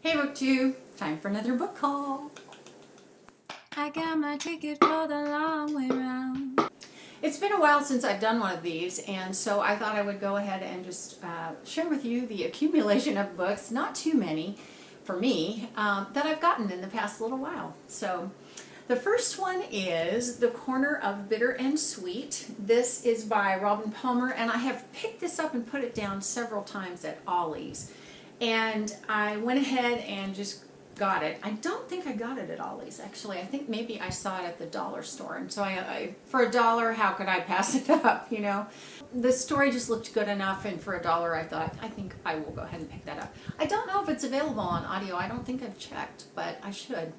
Hey Book 2, time for another book haul. I got my ticket for the long way round. It's been a while since I've done one of these, and so I thought I would go ahead and just share with you the accumulation of books, not too many for me, that I've gotten in the past little while. So the first one is The Corner of Bitter and Sweet. This is by Robin Palmer, and I have picked this up and put it down several times at Ollie's. And I went ahead and just got it. I don't think I got it at Ollie's, actually. I think maybe I saw it at the dollar store. And so I for $1, how could I pass it up, you know? The story just looked good enough, and for $1 I thought, I think I will go ahead and pick that up. I don't know if it's available on audio. I don't think I've checked, but I should.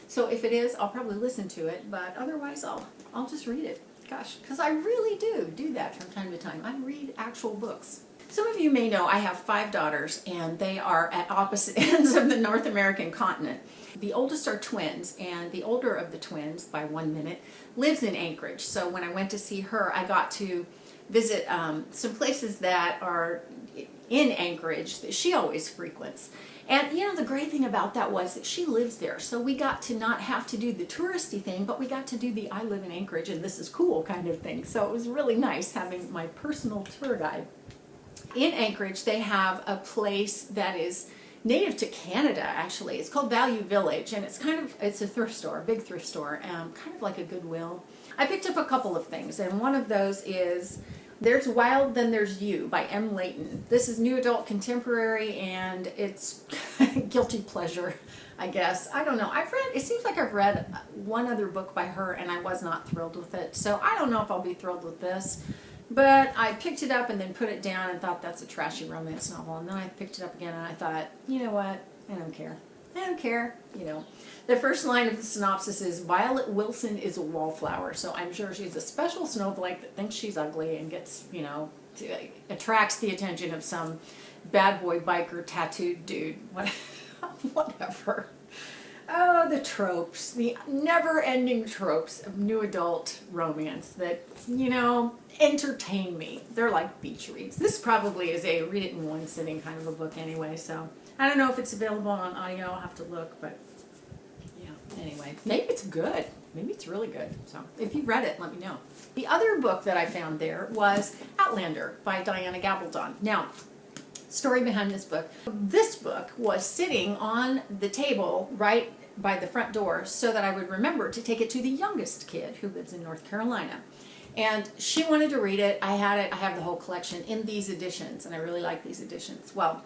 So if it is, I'll probably listen to it, but otherwise I'll just read it. Gosh, because I really do that from time to time. I read actual books. Some of you may know I have 5 daughters, and they are at opposite ends of the North American continent. The oldest are twins, and the older of the twins, by 1 minute, lives in Anchorage. So when I went to see her, I got to visit some places that are in Anchorage that she always frequents. And you know, the great thing about that was that she lives there. So we got to not have to do the touristy thing, but we got to do the I live in Anchorage and this is cool kind of thing. So it was really nice having my personal tour guide. In Anchorage, they have a place that is native to Canada, actually. It's called Value Village, and it's a thrift store, a big thrift store, kind of like a Goodwill. I picked up a couple of things, and one of those is There's Wild Then There's You by M. Leighton. This is new adult contemporary, and it's guilty pleasure, I guess. I don't know. It seems like I've read one other book by her, and I was not thrilled with it. So I don't know if I'll be thrilled with this. But I picked it up and then put it down and thought that's a trashy romance novel. And then I picked it up again and I thought, you know what? I don't care. I don't care. You know, the first line of the synopsis is Violet Wilson is a wallflower. So I'm sure she's a special snowflake that thinks she's ugly and gets, you know, attracts the attention of some bad boy biker tattooed dude. Whatever. Oh, the tropes, the never-ending tropes of new adult romance that, you know, entertain me. They're like beach reads. This probably is a read it in one sitting kind of a book anyway, so I don't know if it's available on audio. I'll have to look, but yeah, anyway. Maybe it's good. Maybe it's really good. So if you read it, let me know. The other book that I found there was Outlander by Diana Gabaldon. Now, story behind this book. This book was sitting on the table right by the front door so that I would remember to take it to the youngest kid who lives in North Carolina. And she wanted to read it. I had it. I have the whole collection in these editions, and I really like these editions. Well,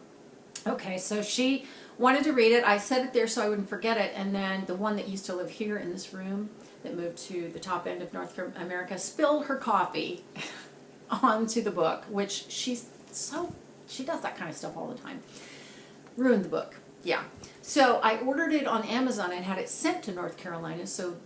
okay, so she wanted to read it. I set it there so I wouldn't forget it, and then the one that used to live here in this room that moved to the top end of North America spilled her coffee onto the book, which she does that kind of stuff all the time. Ruined the book. Yeah. So I ordered it on Amazon and had it sent to North Carolina so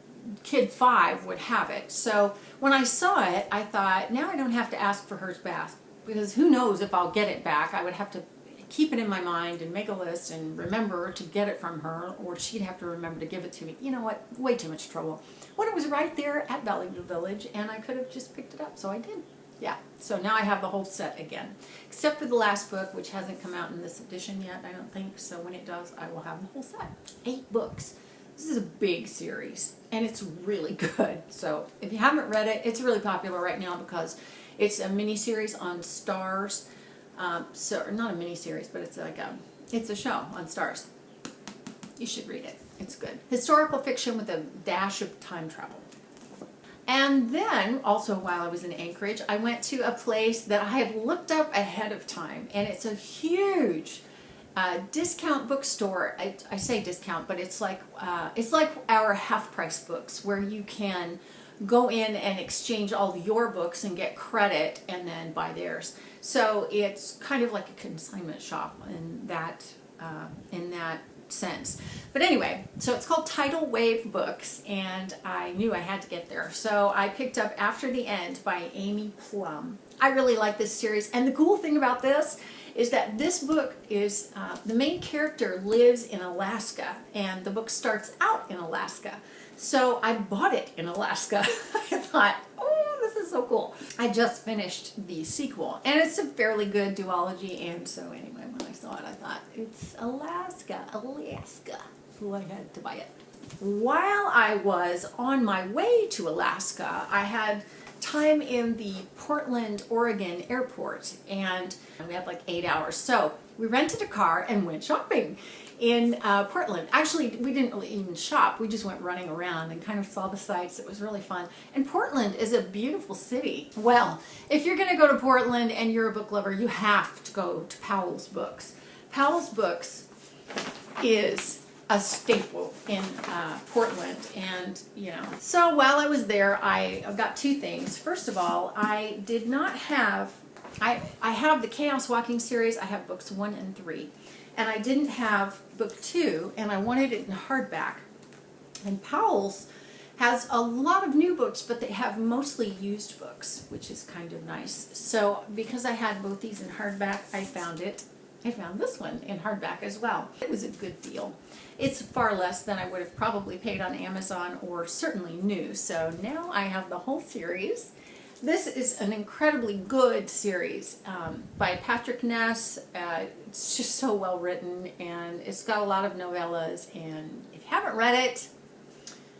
kid 5 would have it. So when I saw it, I thought, now I don't have to ask for hers back, because who knows if I'll get it back. I would have to keep it in my mind and make a list and remember to get it from her, or she'd have to remember to give it to me. You know what? Way too much trouble. When it was right there at Value Village, and I could have just picked it up, so I did. Yeah, so now I have the whole set again, except for the last book, which hasn't come out in this edition yet, I don't think. So when it does, I will have the whole set. 8 books. This is a big series, and it's really good. So if you haven't read it, it's really popular right now because it's a mini-series on Stars. So not a mini-series, but it's a show on Stars. You should read it. It's good. Historical fiction with a dash of time travel. And then, also while I was in Anchorage, I went to a place that I had looked up ahead of time, and it's a huge discount bookstore. I say discount, but it's like our half-price books, where you can go in and exchange all your books and get credit, and then buy theirs. So it's kind of like a consignment shop in that sense. But anyway, so it's called Tidal Wave Books, and I knew I had to get there. So I picked up After the End by Amy Plum. I really like this series, and the cool thing about this is that this book is, the main character lives in Alaska, and the book starts out in Alaska. So I bought it in Alaska. I thought, oh, this is was so cool. I just finished the sequel, and it's a fairly good duology, and so anyway, when I saw it, I thought, it's Alaska. So I had to buy it. While I was on my way to Alaska, I had time in the Portland, Oregon airport, and we had like 8 hours. So we rented a car and went shopping in Portland. Actually, we didn't really even shop. We just went running around and kind of saw the sights. It was really fun. And Portland is a beautiful city. Well, if you're going to go to Portland and you're a book lover, you have to go to Powells Books. Powells Books is a staple in Portland, and so while I was there, I got two things. First of all, I did not have, I have the Chaos Walking series. I have books 1 and 3, and I didn't have book 2, and I wanted it in hardback. And Powell's has a lot of new books, but they have mostly used books, which is kind of nice. So because I had both these in hardback, I found this one in hardback as well. It was a good deal. It's far less than I would have probably paid on Amazon or certainly new. So now I have the whole series. This is an incredibly good series by Patrick Ness. It's just so well written, and it's got a lot of novellas. And if you haven't read it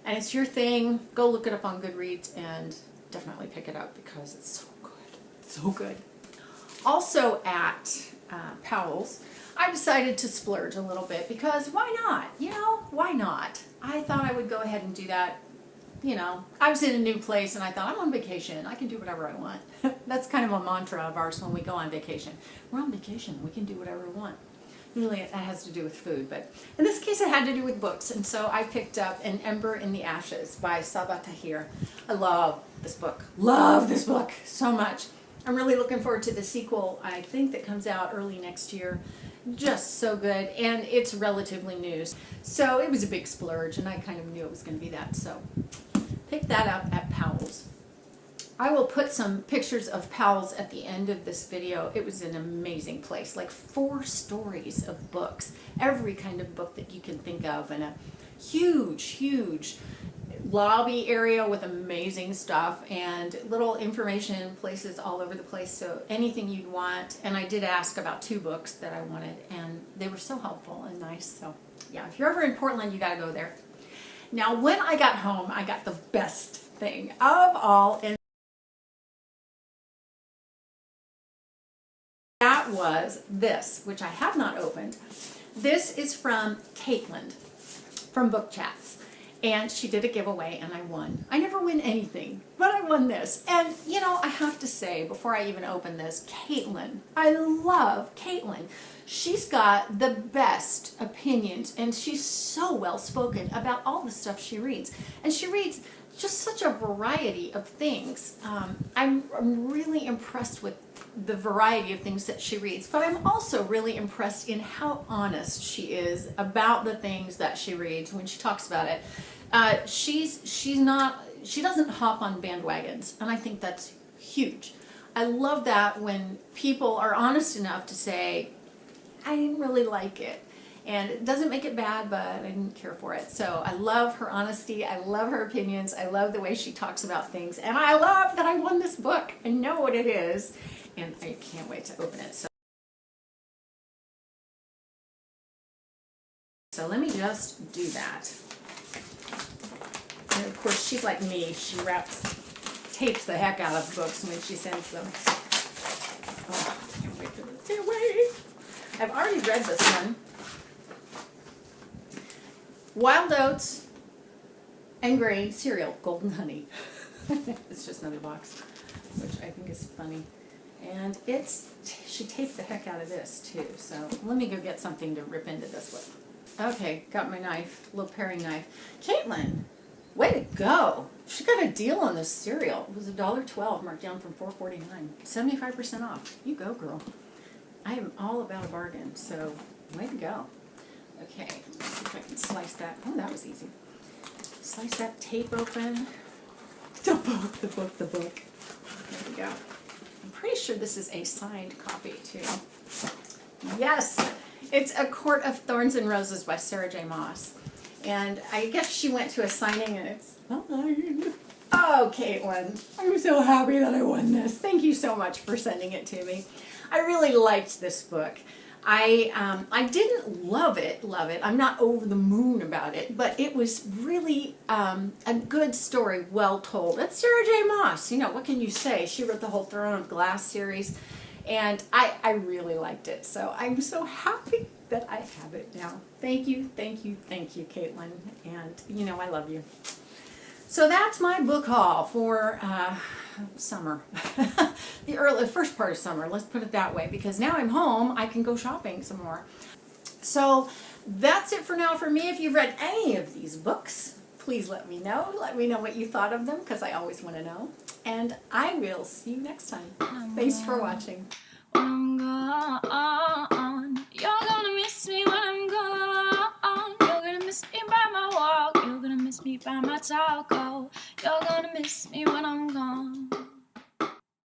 and it's your thing, go look it up on Goodreads and definitely pick it up because it's so good. So good. Also at Powell's, I decided to splurge a little bit because why not? Why not? I thought I would go ahead and do that. I was in a new place and I thought, I'm on vacation. I can do whatever I want. That's kind of a mantra of ours when we go on vacation. We're on vacation. We can do whatever we want. Usually that has to do with food, but in this case it had to do with books. And so I picked up An Ember in the Ashes by Sebata here. I love this book. Love this book so much. I'm really looking forward to the sequel, I think, that comes out early next year. Just so good, and it's relatively new. So it was a big splurge, and I kind of knew it was going to be that. So pick that up at Powell's. I will put some pictures of Powell's at the end of this video. It was an amazing place, like 4 stories of books, every kind of book that you can think of, and a huge lobby area with amazing stuff and little information places all over the place, so anything you'd want. And I did ask about 2 books that I wanted, and they were so helpful and nice. So yeah, if you're ever in Portland, you got to go there. Now when I got home, I got the best thing of all, and that was this, which I have not opened. This is from Caitlyn from Book Chats. And she did a giveaway, and I won. I never win anything, but I won this. And, I have to say, before I even open this, Caitlyn, I love Caitlyn. She's got the best opinions, and she's so well-spoken about all the stuff she reads. And she reads just such a variety of things. I'm really impressed with the variety of things that she reads, but I'm also really impressed in how honest she is about the things that she reads when she talks about it. She doesn't hop on bandwagons, and I think that's huge. I love that when people are honest enough to say, I didn't really like it. And it doesn't make it bad, but I didn't care for it. So I love her honesty. I love her opinions. I love the way she talks about things. And I love that I won this book. I know what it is. And I can't wait to open it. So let me just do that. And of course, she's like me. She tapes the heck out of books when she sends them. Oh, I can't wait for this. Can't wait. I've already read this one. Wild Oats and Grain Cereal, Golden Honey. It's just another box, which I think is funny. And she taped the heck out of this too. So let me go get something to rip into this with. Okay, got my knife, little paring knife. Caitlyn, way to go. She got a deal on this cereal. It was $1.12, marked down from $4.49. 75% off. You go, girl. I am all about a bargain, so way to go. Okay, let's see if I can slice that. Oh, that was easy. Slice that tape open. The book. There we go. I'm pretty sure this is a signed copy, too. Yes! It's A Court of Thorns and Roses by Sarah J. Maas. And I guess she went to a signing and it's signed. Oh, Caitlyn, I'm so happy that I won this. Thank you so much for sending it to me. I really liked this book. I didn't love it. I'm not over the moon about it, but it was really a good story, well told. It's Sarah J. Maas. You know, what can you say? She wrote the whole Throne of Glass series, and I really liked it. So I'm so happy that I have it now. Thank you, Caitlyn. And you know I love you. So that's my book haul for summer. The first part of summer, let's put it that way, because now I'm home, I can go shopping some more. So that's it for now for me. If you've read any of these books, please let me know. Let me know what you thought of them, because I always want to know. And I will see you next time. Thanks for watching. When I'm gone, you're gonna miss me when I'm gone. You're gonna miss me by my walk. You're gonna miss me by my talk. Oh, you're gonna miss me when I'm gone.